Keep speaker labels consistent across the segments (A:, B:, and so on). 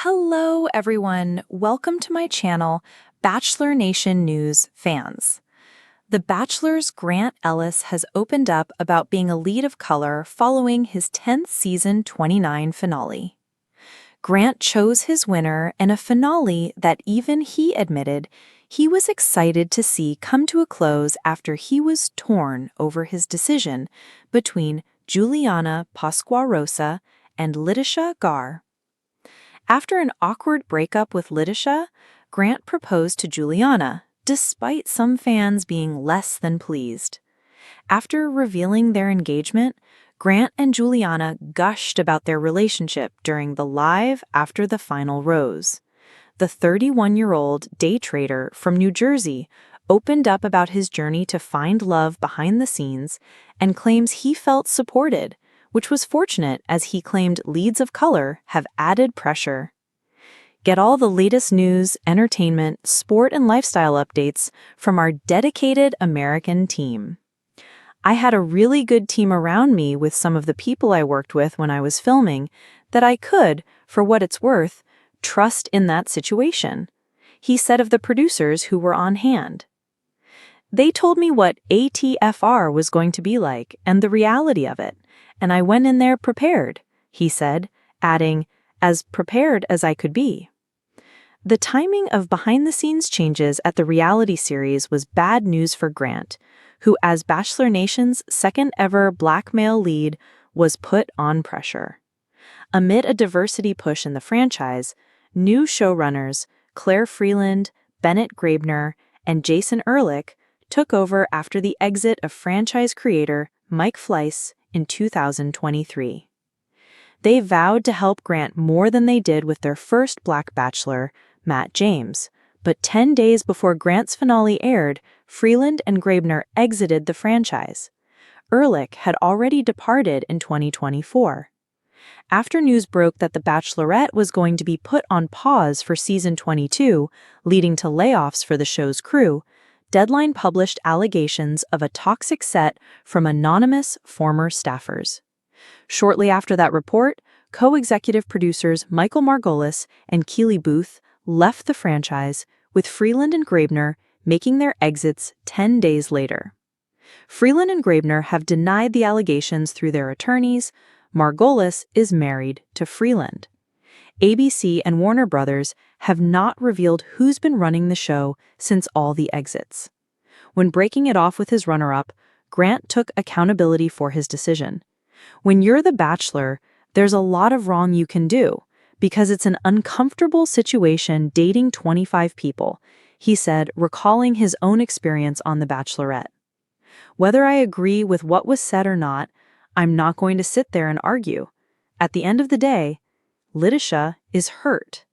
A: Hello, everyone. Welcome to my channel, Bachelor Nation News fans. The Bachelor's Grant Ellis has opened up about being a lead of color following his 10th season 29 finale. Grant chose his winner in a finale that even he admitted he was excited to see come to a close after he was torn over his decision between Juliana Pasquarosa and Letitia Gar. After an awkward breakup with Letitia, Grant proposed to Juliana, despite some fans being less than pleased. After revealing their engagement, Grant and Juliana gushed about their relationship during the live after the final rose. The 31-year-old day trader from New Jersey opened up about his journey to find love behind the scenes and claims he felt supported, which was fortunate as he claimed leads of color have added pressure. Get all the latest news, entertainment, sport, and lifestyle updates from our dedicated American team. I had a really good team around me with some of the people I worked with when I was filming that I could, for what it's worth, trust in that situation, he said of the producers who were on hand. They told me what ATFR was going to be like and the reality of it, and I went in there prepared, he said, adding, as prepared as I could be. The timing of behind-the-scenes changes at the reality series was bad news for Grant, who, as Bachelor Nation's second-ever black male lead, was put on pressure. Amid a diversity push in the franchise, new showrunners Claire Freeland, Bennett Graebner, and Jason Ehrlich took over after the exit of franchise creator Mike Fleiss in 2023. They vowed to help Grant more than they did with their first Black Bachelor, Matt James, but 10 days before Grant's finale aired, Freeland and Graebner exited the franchise. Ehrlich had already departed in 2024. After news broke that The Bachelorette was going to be put on pause for season 22, leading to layoffs for the show's crew, Deadline published allegations of a toxic set from anonymous former staffers. Shortly after that report, co-executive producers Michael Margolis and Keely Booth left the franchise, with Freeland and Graebner making their exits 10 days later. Freeland and Graebner have denied the allegations through their attorneys. Margolis is married to Freeland. ABC and Warner Brothers have not revealed who's been running the show since all the exits. When breaking it off with his runner-up, Grant took accountability for his decision. When you're the Bachelor, there's a lot of wrong you can do, because it's an uncomfortable situation dating 25 people, he said, recalling his own experience on The Bachelorette. Whether I agree with what was said or not, I'm not going to sit there and argue. At the end of the day, Letitia is hurt.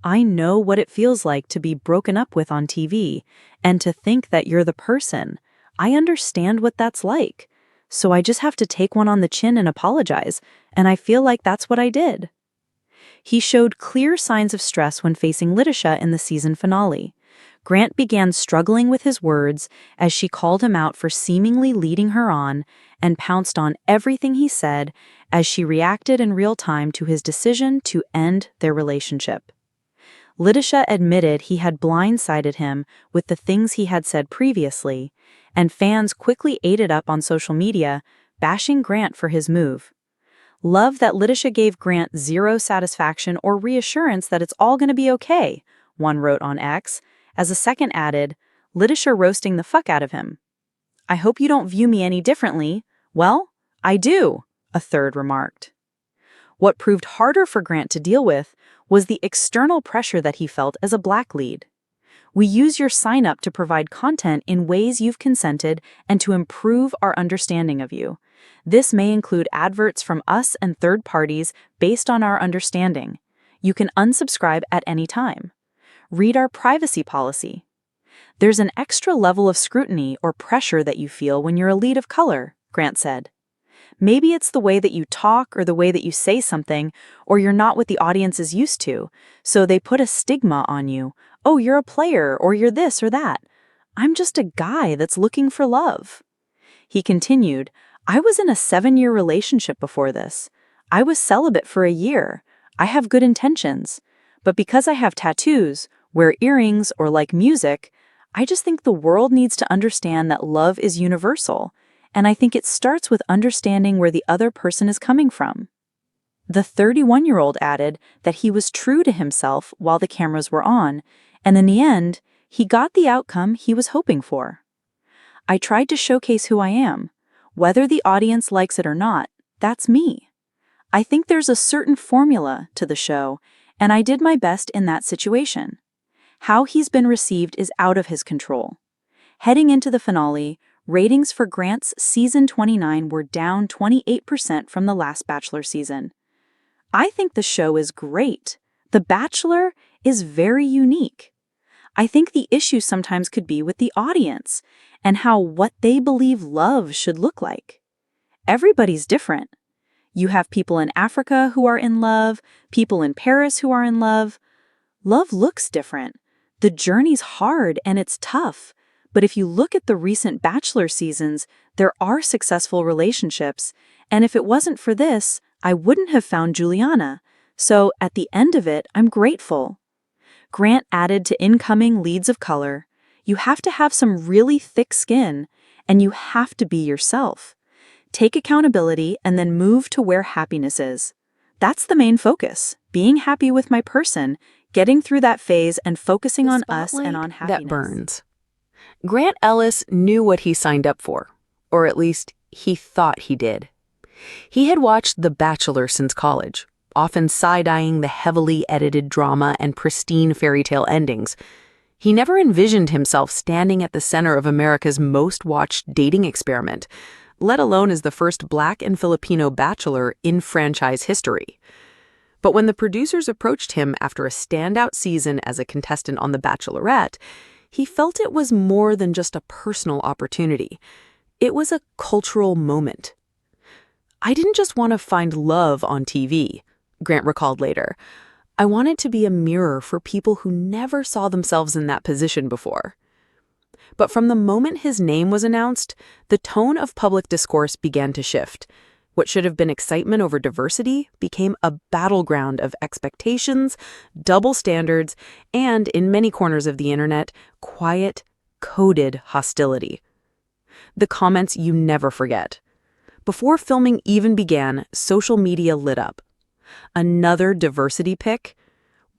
A: I know what it feels like to be broken up with on TV, and to think that you're the person. I understand what that's like. So I just have to take one on the chin and apologize, and I feel like that's what I did. He showed clear signs of stress when facing Letitia in the season finale. Grant began struggling with his words as she called him out for seemingly leading her on, and pounced on everything he said as she reacted in real time to his decision to end their relationship. Letitia admitted he had blindsided him with the things he had said previously, and fans quickly ate it up on social media, bashing Grant for his move. Love that Letitia gave Grant zero satisfaction or reassurance that it's all going to be okay, one wrote on X, as a second added, Letitia roasting the fuck out of him. I hope you don't view me any differently. Well, I do, a third remarked. What proved harder for Grant to deal with was the external pressure that he felt as a black lead. We use your sign-up to provide content in ways you've consented and to improve our understanding of you. This may include adverts from us and third parties based on our understanding. You can unsubscribe at any time. Read our privacy policy. There's an extra level of scrutiny or pressure that you feel when you're a lead of color, Grant said. Maybe it's the way that you talk or the way that you say something, or you're not what the audience is used to, so they put a stigma on you. Oh, you're a player, or you're this or that. I'm just a guy that's looking for love. He continued, I was in a 7-year relationship before this. I was celibate for a year. I have good intentions. But because I have tattoos, wear earrings, or like music, I just think the world needs to understand that love is universal, and I think it starts with understanding where the other person is coming from. The 31-year-old added that he was true to himself while the cameras were on, and in the end, he got the outcome he was hoping for. I tried to showcase who I am. Whether the audience likes it or not, that's me. I think there's a certain formula to the show, and I did my best in that situation. How he's been received is out of his control. Heading into the finale, ratings for Grant's season 29 were down 28% from the last Bachelor season. I think the show is great. The Bachelor is very unique. I think the issue sometimes could be with the audience and how what they believe love should look like. Everybody's different. You have people in Africa who are in love, people in Paris who are in love. Love looks different. The journey's hard and it's tough. But if you look at the recent Bachelor seasons, there are successful relationships. And if it wasn't for this, I wouldn't have found Juliana. So at the end of it, I'm grateful. Grant added to incoming leads of color. You have to have some really thick skin, and you have to be yourself. Take accountability and then move to where happiness is. That's the main focus, being happy with my person, getting through that phase and focusing on us and on happiness.
B: That burns. Grant Ellis knew what he signed up for, or at least he thought he did. He had watched The Bachelor since college, often side-eyeing the heavily edited drama and pristine fairy tale endings. He never envisioned himself standing at the center of America's most-watched dating experiment, let alone as the first Black and Filipino bachelor in franchise history. But when the producers approached him after a standout season as a contestant on The Bachelorette, he felt it was more than just a personal opportunity. It was a cultural moment. "I didn't just want to find love on TV," Grant recalled later. "I wanted to be a mirror for people who never saw themselves in that position before." But from the moment his name was announced, the tone of public discourse began to shift. What should have been excitement over diversity became a battleground of expectations, double standards, and, in many corners of the internet, quiet, coded hostility. The comments you never forget. Before filming even began, social media lit up. Another diversity pick?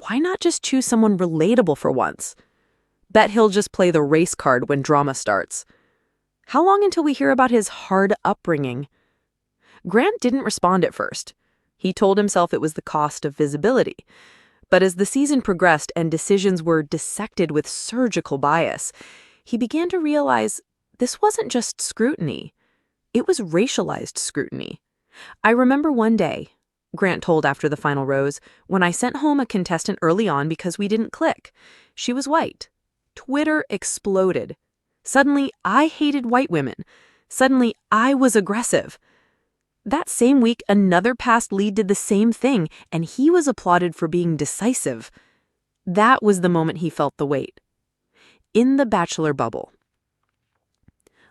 B: Why not just choose someone relatable for once? Bet he'll just play the race card when drama starts. How long until we hear about his hard upbringing? Grant didn't respond at first. He told himself it was the cost of visibility. But as the season progressed and decisions were dissected with surgical bias, he began to realize this wasn't just scrutiny. It was racialized scrutiny. "I remember one day," Grant told after the final rose, "when I sent home a contestant early on because we didn't click. She was white. Twitter exploded. Suddenly, I hated white women. Suddenly, I was aggressive." That same week, another past lead did the same thing, and he was applauded for being decisive. That was the moment he felt the weight. In the Bachelor bubble.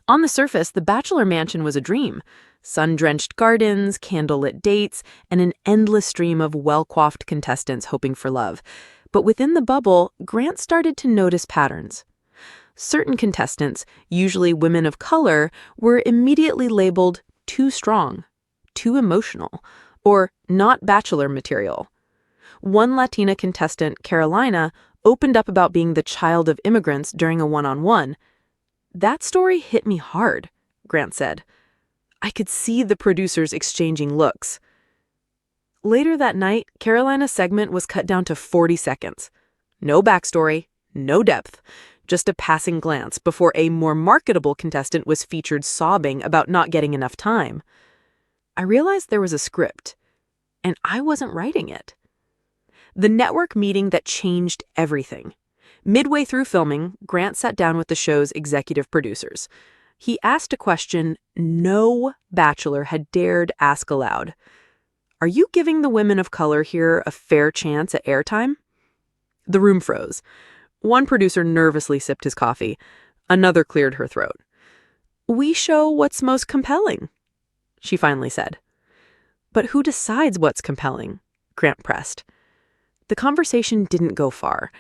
B: On the surface, the Bachelor mansion was a dream. Sun-drenched gardens, candlelit dates, and an endless stream of well-coiffed contestants hoping for love. But within the bubble, Grant started to notice patterns. Certain contestants, usually women of color, were immediately labeled too strong, too emotional, or not Bachelor material. One Latina contestant, Carolina, opened up about being the child of immigrants during a one-on-one. "That story hit me hard," Grant said. "I could see the producers exchanging looks." Later that night, Carolina's segment was cut down to 40 seconds. No backstory, no depth, just a passing glance before a more marketable contestant was featured sobbing about not getting enough time. I realized there was a script, and I wasn't writing it. The network meeting that changed everything. Midway through filming, Grant sat down with the show's executive producers. He asked a question no Bachelor had dared ask aloud. "Are you giving the women of color here a fair chance at airtime?" The room froze. One producer nervously sipped his coffee. Another cleared her throat. "We show what's most compelling," she finally said. "But who decides what's compelling?" Grant pressed. The conversation didn't go far,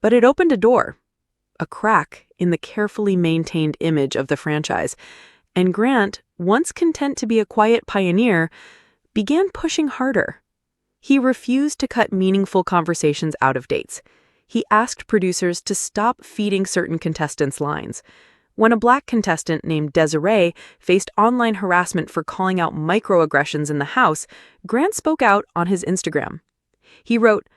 B: but it opened a door, a crack in the carefully maintained image of the franchise, and Grant, once content to be a quiet pioneer, began pushing harder. He refused to cut meaningful conversations out of dates. He asked producers to stop feeding certain contestants lines. When a black contestant named Desiree faced online harassment for calling out microaggressions in the house, Grant spoke out on his Instagram. He wrote,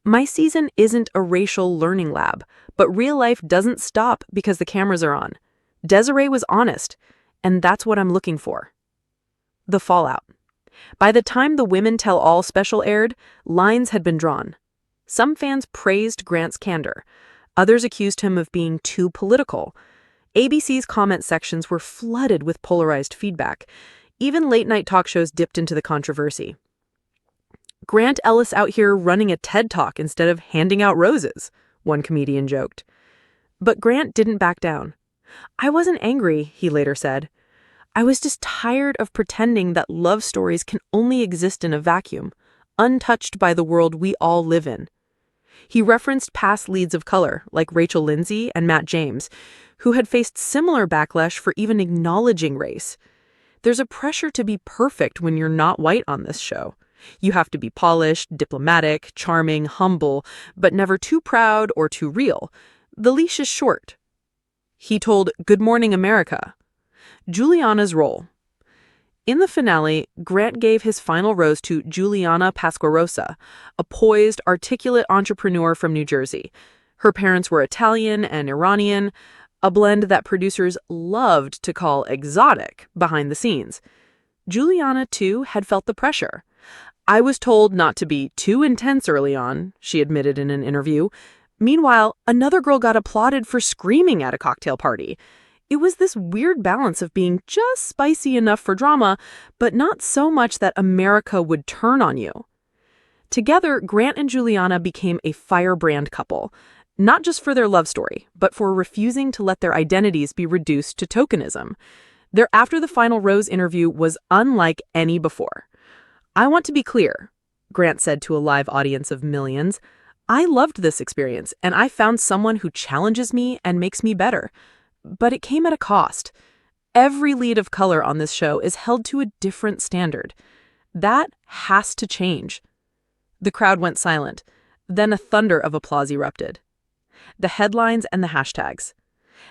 B: "My season isn't a racial learning lab, but real life doesn't stop because the cameras are on. Desiree was honest, and that's what I'm looking for." The fallout. By the time the Women Tell All special aired, lines had been drawn. Some fans praised Grant's candor. Others accused him of being too political. ABC's comment sections were flooded with polarized feedback. Even late-night talk shows dipped into the controversy. "Grant Ellis out here running a TED Talk instead of handing out roses," one comedian joked. But Grant didn't back down. "I wasn't angry," he later said. "I was just tired of pretending that love stories can only exist in a vacuum, untouched by the world we all live in." He referenced past leads of color, like Rachel Lindsay and Matt James, who had faced similar backlash for even acknowledging race. There's a pressure to be perfect when you're not white on this show. You have to be polished, diplomatic, charming, humble, but never too proud or too real. The leash is short. He told Good Morning America. Juliana's role. In the finale, Grant gave his final rose to Juliana Pasquarosa, a poised, articulate entrepreneur from New Jersey. Her parents were Italian and Iranian, a blend that producers loved to call exotic behind the scenes. Juliana, too, had felt the pressure. "I was told not to be too intense early on," she admitted in an interview. Meanwhile, another girl got applauded for screaming at a cocktail party. It was this weird balance of being just spicy enough for drama, but not so much that America would turn on you. Together, Grant and Juliana became a firebrand couple, not just for their love story, but for refusing to let their identities be reduced to tokenism. Their After the Final Rose interview was unlike any before. "I want to be clear," Grant said to a live audience of millions. "I loved this experience, and I found someone who challenges me and makes me better. But it came at a cost. Every lead of color on this show is held to a different standard. That has to change." The crowd went silent. Then a thunder of applause erupted. The headlines and the hashtags.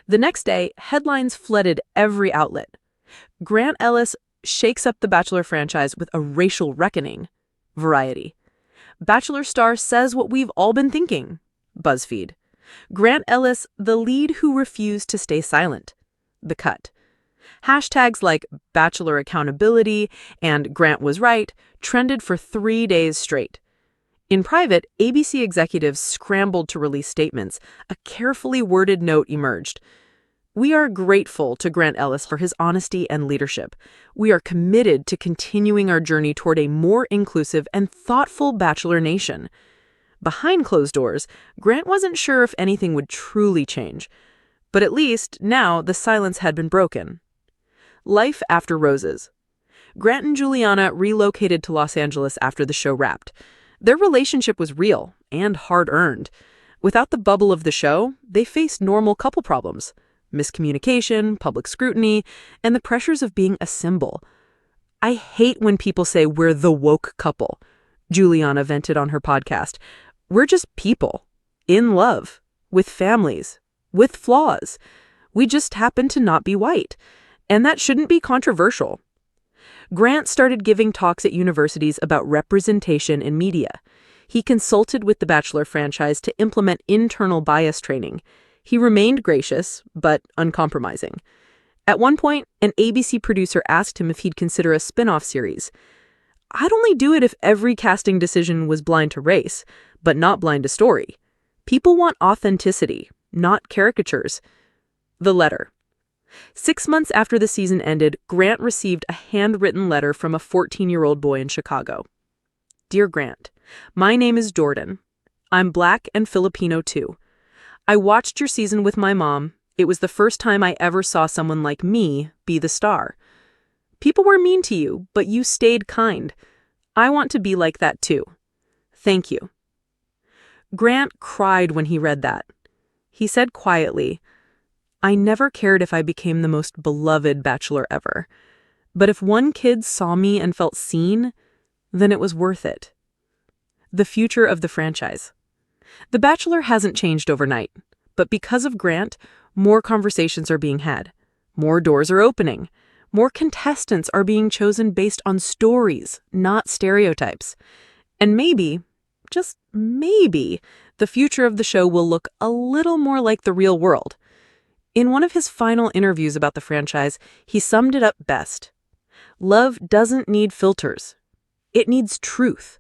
B: The next day, headlines flooded every outlet. Grant Ellis shakes up the Bachelor franchise with a racial reckoning. Variety. Bachelor star says what we've all been thinking. BuzzFeed. Grant Ellis, the lead who refused to stay silent. The Cut. Hashtags like Bachelor accountability and Grant was right trended for 3 days straight. In private, ABC executives scrambled to release statements. A carefully worded note emerged. "We are grateful to Grant Ellis for his honesty and leadership. We are committed to continuing our journey toward a more inclusive and thoughtful Bachelor nation." Behind closed doors, Grant wasn't sure if anything would truly change. But at least, now, the silence had been broken. Life after roses. Grant and Juliana relocated to Los Angeles after the show wrapped. Their relationship was real and hard-earned. Without the bubble of the show, they faced normal couple problems. Miscommunication, public scrutiny, and the pressures of being a symbol. "I hate when people say we're the woke couple," Juliana vented on her podcast. "We're just people, in love, with families, with flaws. We just happen to not be white, and that shouldn't be controversial." Grant started giving talks at universities about representation in media. He consulted with the Bachelor franchise to implement internal bias training. He remained gracious, but uncompromising. At one point, an ABC producer asked him if he'd consider a spin-off series. "I'd only do it if every casting decision was blind to race, but not blind to story. People want authenticity, not caricatures." The letter. 6 months after the season ended, Grant received a handwritten letter from a 14-year-old boy in Chicago. "Dear Grant, my name is Jordan. I'm Black and Filipino too. I watched your season with my mom. It was the first time I ever saw someone like me be the star. People were mean to you, but you stayed kind. I want to be like that too. Thank you." Grant cried when he read that. He said quietly, "I never cared if I became the most beloved bachelor ever. But if one kid saw me and felt seen, then it was worth it." The future of the franchise. The Bachelor hasn't changed overnight, but because of Grant, more conversations are being had. More doors are opening. More contestants are being chosen based on stories, not stereotypes. And maybe, just maybe, the future of the show will look a little more like the real world. In one of his final interviews about the franchise, he summed it up best. Love doesn't need filters. It needs truth.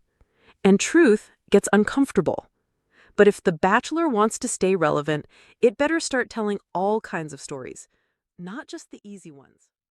B: And truth gets uncomfortable. But if The Bachelor wants to stay relevant, it better start telling all kinds of stories, not just the easy ones.